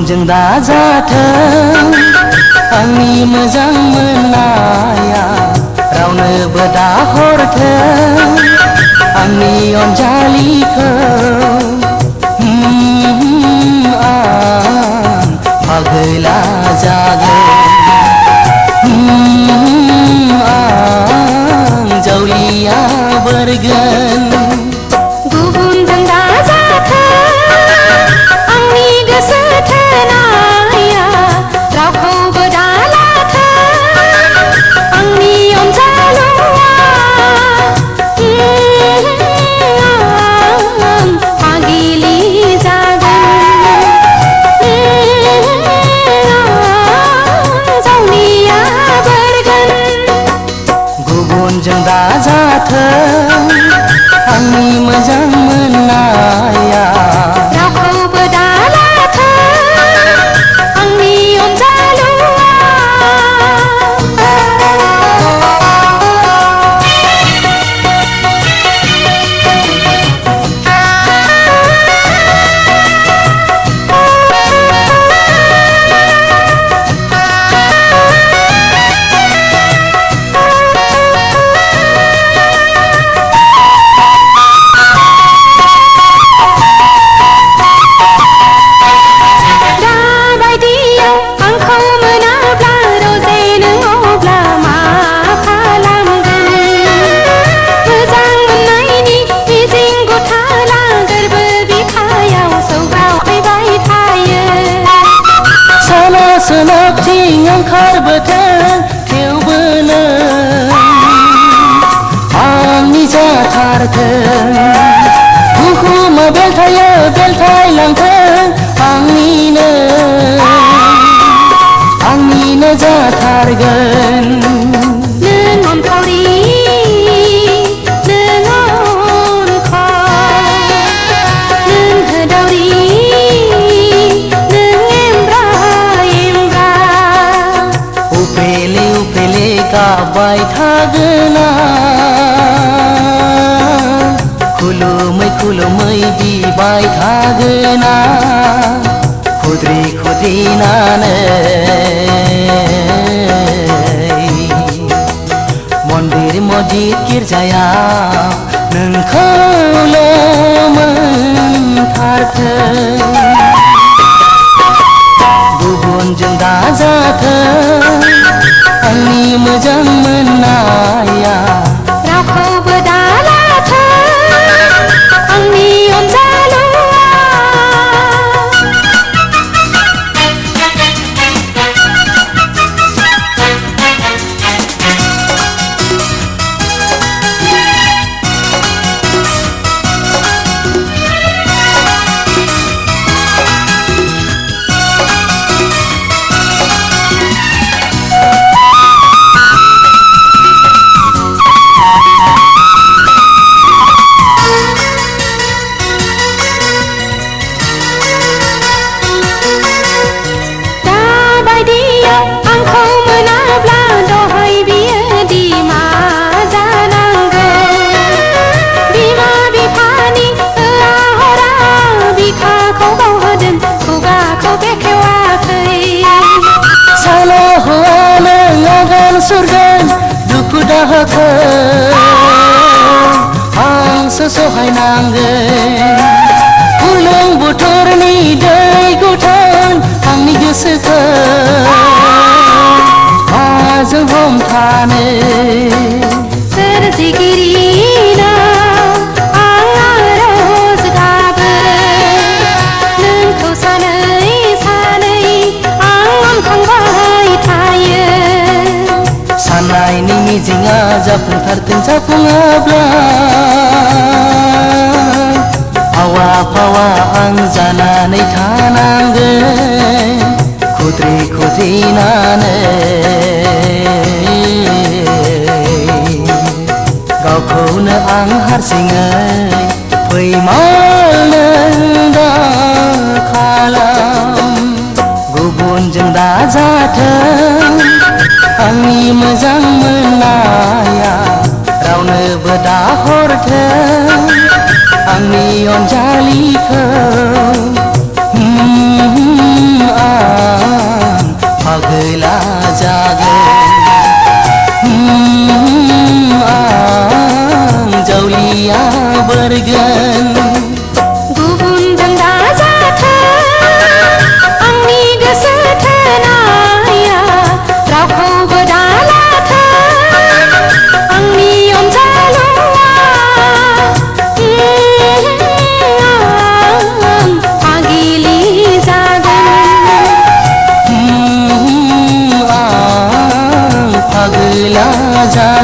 गुबुनजों दाजाथों आंनि मोजां मोननाया रावनोबो दाहरथों आंनि अनजालिखौ आं पागला जागोन आं जावलिया बोरगोन गुबुनजों दाजाथों आंनि गोसो थोनाया रावखौबो दालाथों आंनि अनजालुआ आं पागिलि जागोन जावलिया बोरगोन गुबुनजों दाजाथों आंनि मोजां मोननाया रावखौबो दालाथों आंनि अनजालुआ सोनाबथिं ओंखारबोथों थेवबो नों आंनि जाथारथों बुहुमा बेलथायो बेलथायलांथों आंनिनो जाथारगोन नों अनखावरि नों अनखाव नों होदावरि नों एमब्रा उफेले उफेले गाबबाय थागोन खुलुमै खुलुमै बिबाय थागोन खुद्रि खुद्रिनानै मन्दिर मस्जिद गिर्जायाव नोंखौल' मोनथारथों गुबुनजों दाजाथों आंनि मोजां मोननाया रावखौबो दालाथों आंनि अनजालुआ आंखौ मोनाब्ला दहाय बियो दिमा जानांगोन बिमा बिफानि हरा बिखाखौ बावहोदों खुगाखौ बेखेवाखै साला हौवा नों आगान सुरगोन दुखु दाहाखौ आंसो सहायनांगोन गुलुं बोथोरनि दै गुथान आंनि गोसोखौ माजों हमथानो सोरजिगिरिनाव आं आरज गाबो नोंखौ सानै सानै आं अनखांबाय थायो साननायनि मिजिंआ जाफुंथारथों जाफुङाब्ला आवा फावा आं जानानै थानांगोन खुद्रि खुद्रिनानै गावखौनो आं हारसिङै फैमाल नों दा खालाम गुबुनजों दाजाथों आंनि मोजां मोननाया रावनोबो दाहरथों आंनि अनजालिखौ फैगोन गुबुनजों दाजाथों आंनि गोसो थोनाया रावखौबो दालाथों आंनि अनजालुआ आं फागिलि जागोन आं फागला जा